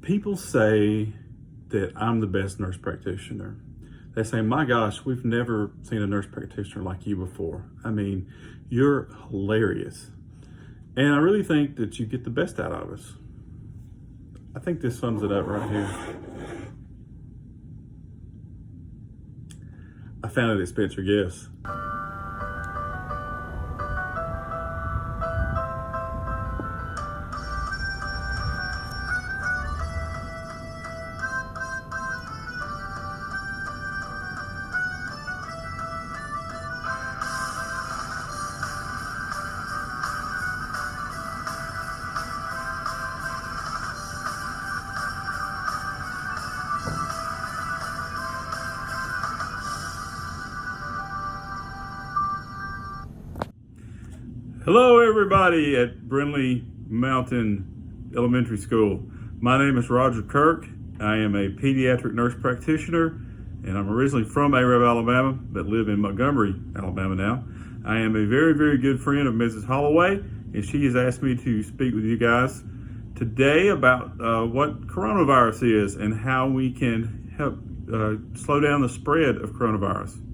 People say that I'm the best nurse practitioner. They say, my gosh, we've never seen a nurse practitioner like you before. I mean, you're hilarious. And I really think that you get the best out of us. I think this sums it up right here. I found it at Spencer Gifts. Hello, everybody at Brindley Mountain Elementary School. My name is Roger Kirk. I am a pediatric nurse practitioner, and I'm originally from Arab, Alabama, but live in Montgomery, Alabama now. I am a very, very good friend of Mrs. Holloway, and she has asked me to speak with you guys today about what coronavirus is and how we can help slow down the spread of coronavirus.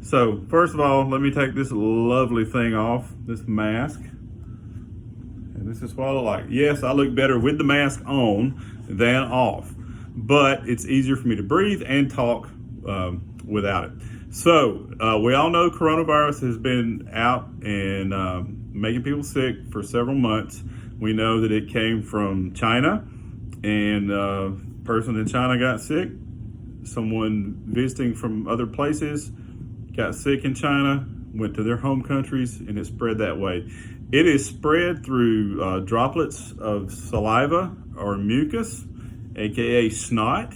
So first of all, let me take this lovely thing off, this mask. And this is what I look like. Yes, I look better with the mask on than off, but it's easier for me to breathe and talk without it. So we all know coronavirus has been out and making people sick for several months. We know that it came from China, and a person in China got sick. Someone visiting from other places got sick in China, went to their home countries, and it spread that way. It is spread through droplets of saliva or mucus, aka snot.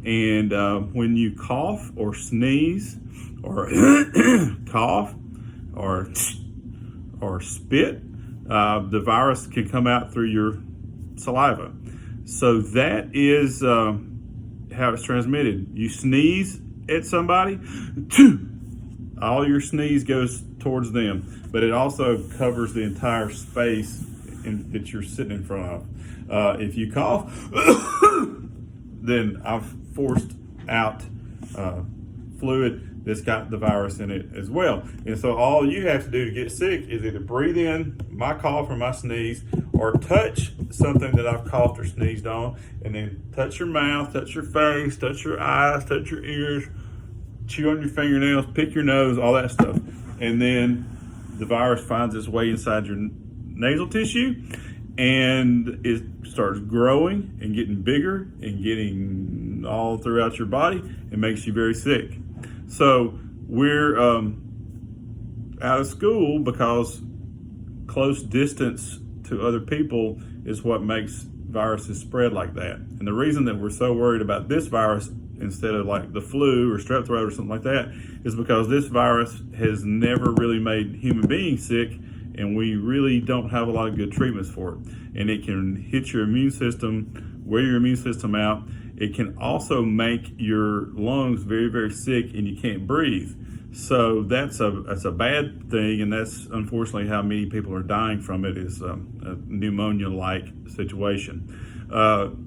And when you cough or sneeze or cough or spit, the virus can come out through your saliva. So that is how it's transmitted. You sneeze at somebody, all your sneeze goes towards them, but it also covers the entire space that you're sitting in front of. If you cough, then I've forced out fluid that's got the virus in it as well. And so all you have to do to get sick is either breathe in my cough or my sneeze, or touch something that I've coughed or sneezed on, and then touch your mouth, touch your face, touch your eyes, touch your ears, chew on your fingernails, pick your nose, all that stuff. And then the virus finds its way inside your nasal tissue, and it starts growing and getting bigger and getting all throughout your body and makes you very sick. So we're out of school because close distance to other people is what makes viruses spread like that. And the reason that we're so worried about this virus instead of like the flu or strep throat or something like that is because this virus has never really made human beings sick, and we really don't have a lot of good treatments for it. And it can hit your immune system, wear your immune system out. It can also make your lungs very, very sick, and you can't breathe. So that's a bad thing, and that's unfortunately how many people are dying from it, is a pneumonia-like situation.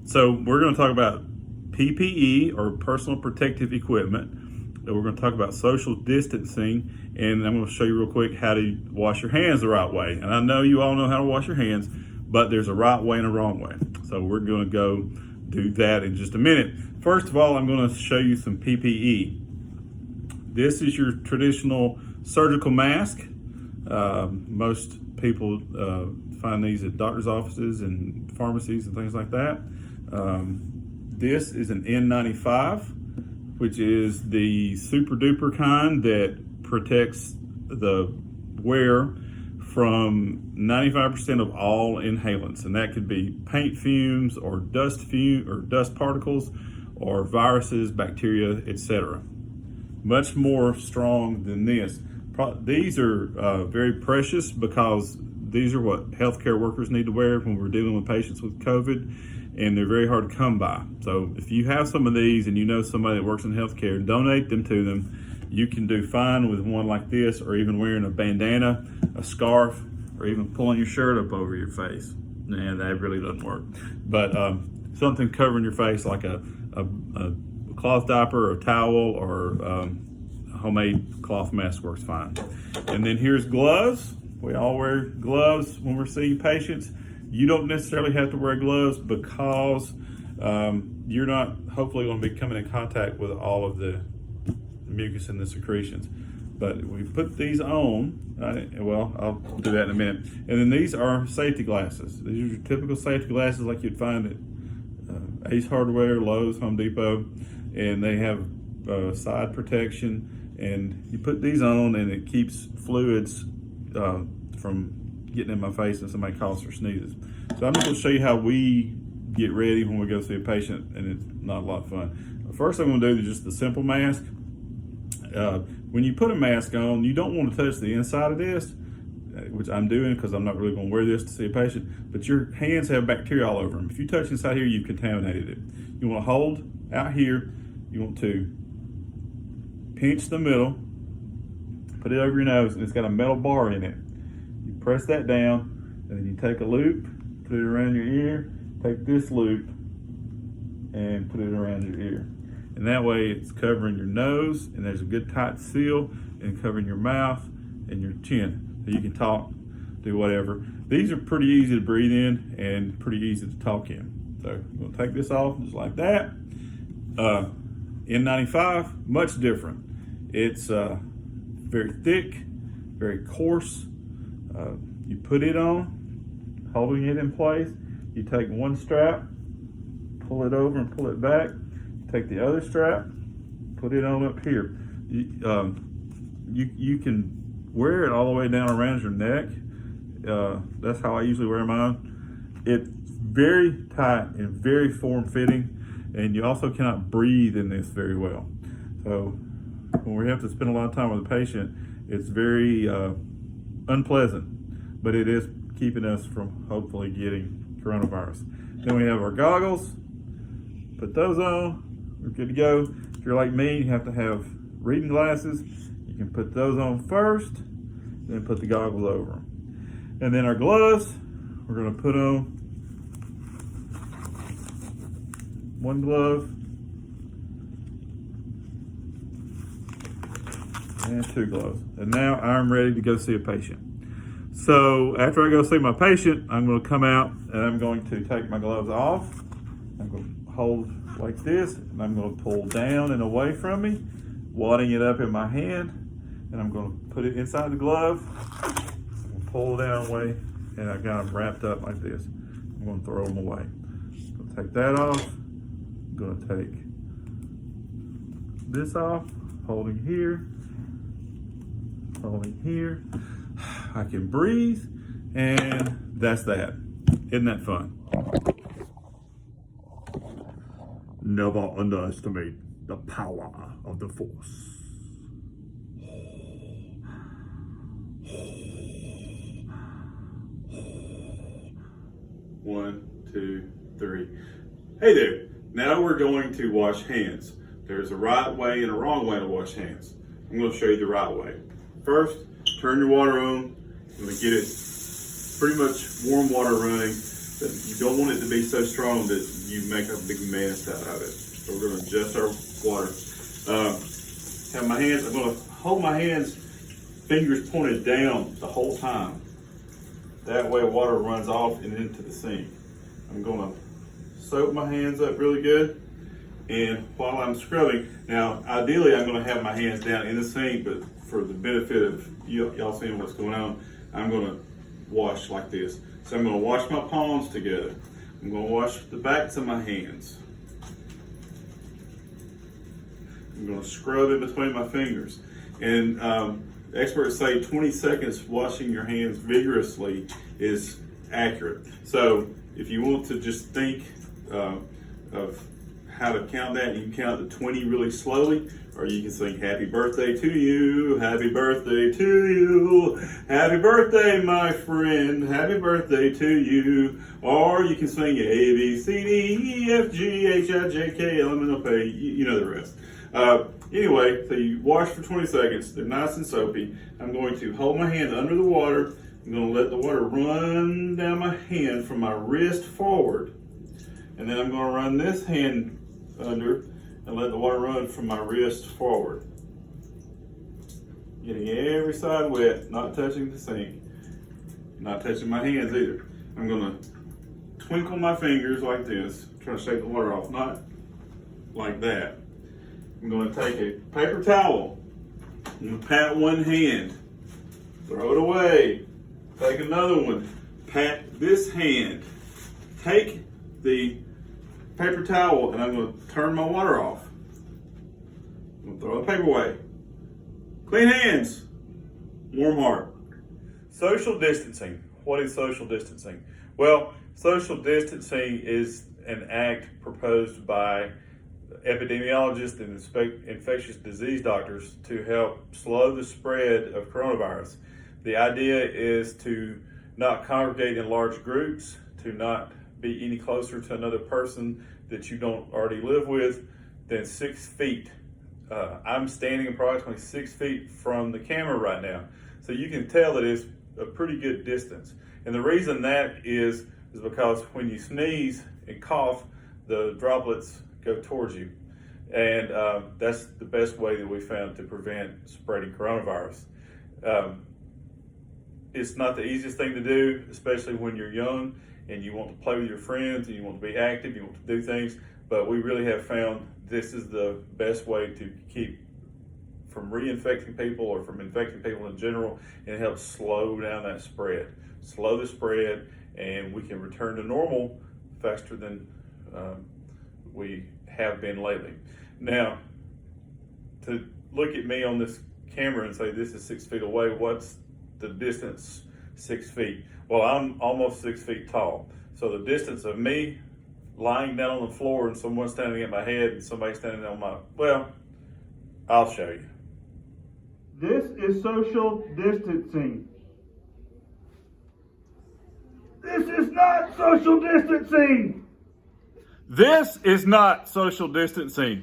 So we're going to talk about PPE, or personal protective equipment. We're going to talk about social distancing, and I'm going to show you real quick how to wash your hands the right way. And I know you all know how to wash your hands, but there's a right way and a wrong way. So we're going to go do that in just a minute. First of all, I'm going to show you some PPE. This is your traditional surgical mask. Most people find these at doctor's offices and pharmacies and things like that. This is an N95, which is the super duper kind that protects the wearer from 95% of all inhalants. And that could be paint fumes or dust particles or viruses, bacteria, etc. Much more strong than this. These are very precious because these are what healthcare workers need to wear when we're dealing with patients with COVID, and they're very hard to come by. So if you have some of these and you know somebody that works in healthcare, donate them to them. You can do fine with one like this, or even wearing a bandana, a scarf, or even pulling your shirt up over your face. And that really doesn't work. But something covering your face, like a cloth diaper or a towel, or a homemade cloth mask works fine. And then here's gloves. We all wear gloves when we're seeing patients. You don't necessarily have to wear gloves because you're not hopefully going to be coming in contact with all of the mucus and the secretions. But we put these on, well, I'll do that in a minute. And then these are safety glasses. These are your typical safety glasses like you'd find at Ace Hardware, Lowe's, Home Depot. And they have side protection. And you put these on and it keeps fluids from getting in my face when somebody coughs or sneezes. So I'm just gonna show you how we get ready when we go see a patient, and it's not a lot of fun. The first thing I'm gonna do is just the simple mask. When you put a mask on, you don't want to touch the inside of this, which I'm doing because I'm not really going to wear this to see a patient, but your hands have bacteria all over them. If you touch inside here, you've contaminated it. You want to hold out here. You want to pinch the middle, put it over your nose, and it's got a metal bar in it. You press that down, and then you take a loop, put it around your ear, take this loop, and put it around your ear. And that way it's covering your nose, and there's a good tight seal, and covering your mouth and your chin. So you can talk, do whatever. These are pretty easy to breathe in and pretty easy to talk in. So I'm gonna take this off just like that. N95, much different. It's very thick, very coarse. You put it on, holding it in place. You take one strap, pull it over and pull it back. Take the other strap, put it on up here. You can wear it all the way down around your neck. That's how I usually wear mine. It's very tight and very form-fitting, and you also cannot breathe in this very well. So when we have to spend a lot of time with a patient, it's very unpleasant, but it is keeping us from hopefully getting coronavirus. Then we have our goggles. Put those on. We're good to go. If you're like me, you have to have reading glasses. You can put those on first, then put the goggles over them. And then our gloves, we're gonna put on one glove and two gloves. And now I'm ready to go see a patient. So after I go see my patient, I'm gonna come out and I'm going to take my gloves off. I'm gonna hold like this, and I'm going to pull down and away from me, wadding it up in my hand, and I'm going to put it inside the glove, pull down away, and I've got them wrapped up like this. I'm going to throw them away. I'm going to take that off. I'm going to take this off, holding here. I can breathe, and that's that. Isn't that fun? Never underestimate the power of the Force. 1, 2, 3. Hey there. Now we're going to wash hands. There's a right way and a wrong way to wash hands. I'm going to show you the right way. First, turn your water on. I'm going to get it pretty much warm water running. But you don't want it to be so strong that you make a big mess out of it. So we're going to adjust our water. Have my hands, I'm going to hold my hands, fingers pointed down the whole time. That way water runs off and into the sink. I'm going to soak my hands up really good. And while I'm scrubbing, now ideally I'm going to have my hands down in the sink, but for the benefit of y'all seeing what's going on, I'm going to wash like this. So I'm going to wash my palms together. I'm going to wash the backs of my hands. I'm going to scrub in between my fingers. And experts say 20 seconds washing your hands vigorously is accurate. So if you want to just think of how to count that, you can count to 20 really slowly, or you can sing happy birthday to you, happy birthday to you, happy birthday my friend, happy birthday to you, or you can sing A, B, C, D, E, F, G, H, I, J, K, L, M, N, O, P, you know the rest. Anyway, so you wash for 20 seconds, they're nice and soapy. I'm going to hold my hands under the water. I'm going to let the water run down my hand from my wrist forward. And And then I'm going to run this hand under and let the water run from my wrist forward. Getting every side wet, not touching the sink, not touching my hands either. I'm going to twinkle my fingers like this, try to shake the water off, not like that. I'm going to take a paper towel, I'm going to pat one hand, throw it away, take another one, pat this hand, take the paper towel, and I'm going to turn my water off. I'm going to throw the paper away. Clean hands, warm heart. Social distancing. What is social distancing? Well, social distancing is an act proposed by epidemiologists and infectious disease doctors to help slow the spread of coronavirus. The idea is to not congregate in large groups, to not be any closer to another person that you don't already live with than 6 feet. I'm standing approximately 6 feet from the camera right now, so you can tell that it's a pretty good distance. And the reason that is because when you sneeze and cough, the droplets go towards you. And that's the best way that we found to prevent spreading coronavirus. It's not the easiest thing to do, especially when you're young and you want to play with your friends and you want to be active, you want to do things, but we really have found this is the best way to keep from reinfecting people or from infecting people in general, and it helps slow down that spread. Slow the spread, and we can return to normal faster than we have been lately. Now, to look at me on this camera and say this is 6 feet away, what's the distance 6 feet? Well, I'm almost 6 feet tall. So the distance of me lying down on the floor and someone standing at my head and somebody standing on my, well, I'll show you. This is social distancing. This is not social distancing. This is not social distancing.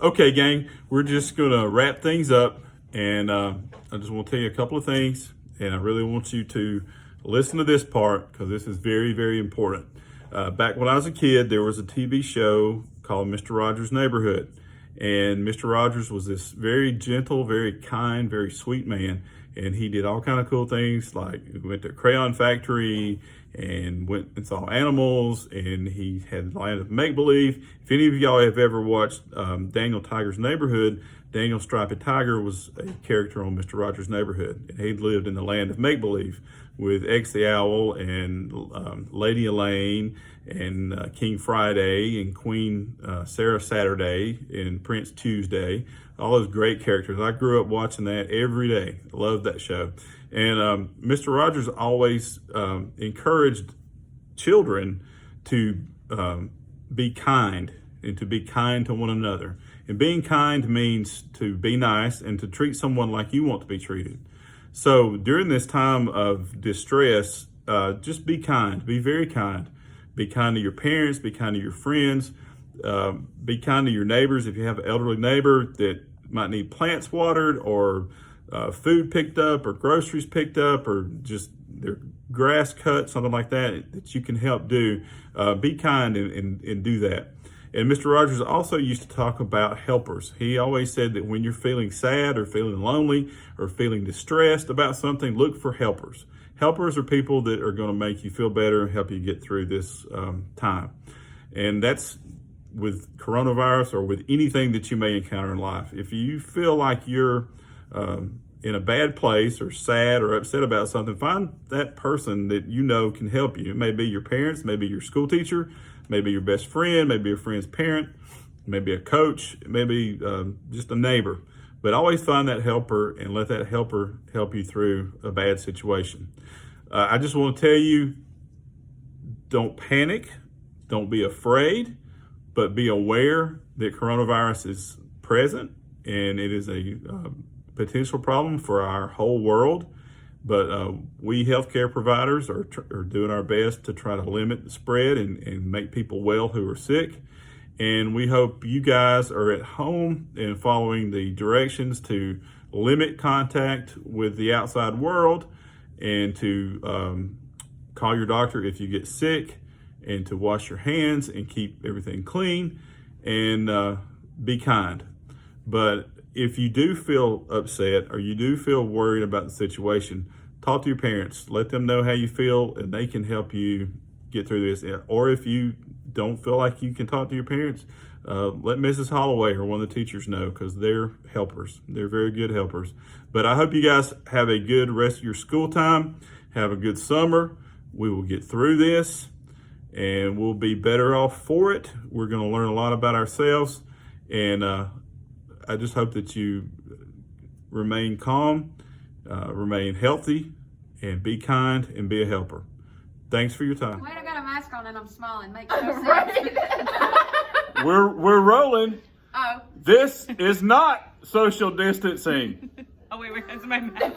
Okay, gang, we're just gonna wrap things up, and I just want to tell you a couple of things, and I really want you to listen to this part because this is very, very important. Back when I was a kid, there was a TV show called Mr. Rogers' Neighborhood. And Mr. Rogers was this very gentle, very kind, very sweet man. And he did all kind of cool things, like he went to a crayon factory and went and saw animals, and he had the land of make-believe. If any of y'all have ever watched Daniel Tiger's Neighborhood, Daniel Striped Tiger was a character on Mr. Rogers' Neighborhood. And he lived in the land of make-believe with X the Owl and Lady Elaine and King Friday and Queen Sarah Saturday and Prince Tuesday. All those great characters. I grew up watching that every day. Loved that show. And Mr. Rogers always encouraged children to be kind and to be kind to one another. And being kind means to be nice and to treat someone like you want to be treated. So during this time of distress, just be kind, be very kind. Be kind to your parents, be kind to your friends, be kind to your neighbors. If you have an elderly neighbor that might need plants watered or food picked up or groceries picked up or just their grass cut, something like that, that you can help do, be kind and do that. And Mr. Rogers also used to talk about helpers. He always said that when you're feeling sad or feeling lonely or feeling distressed about something, look for helpers. Helpers are people that are going to make you feel better and help you get through this time. And that's with coronavirus or with anything that you may encounter in life. If you feel like you're in a bad place or sad or upset about something, find that person that you know can help you. It may be your parents, maybe your school teacher, maybe your best friend, maybe a friend's parent, maybe a coach, maybe just a neighbor. But always find that helper and let that helper help you through a bad situation. I just want to tell you, don't panic, don't be afraid, but be aware that coronavirus is present and it is a potential problem for our whole world. But we healthcare providers are doing our best to try to limit the spread and make people well who are sick. And we hope you guys are at home and following the directions to limit contact with the outside world and to call your doctor if you get sick, and to wash your hands and keep everything clean, and be kind. But if you do feel upset or you do feel worried about the situation, talk to your parents. Let them know how you feel, and they can help you get through this. Or if you don't feel like you can talk to your parents, let Mrs. Holloway or one of the teachers know, because they're helpers. They're very good helpers. But I hope you guys have a good rest of your school time. Have a good summer. We will get through this, and we'll be better off for it. We're going to learn a lot about ourselves, and I just hope that you remain calm, remain healthy, and be kind and be a helper. Thanks for your time. Wait, I got a mask on and I'm smiling. Makes no sense. Right. We're rolling. Oh. This is not social distancing. Oh, wait, it's my mask.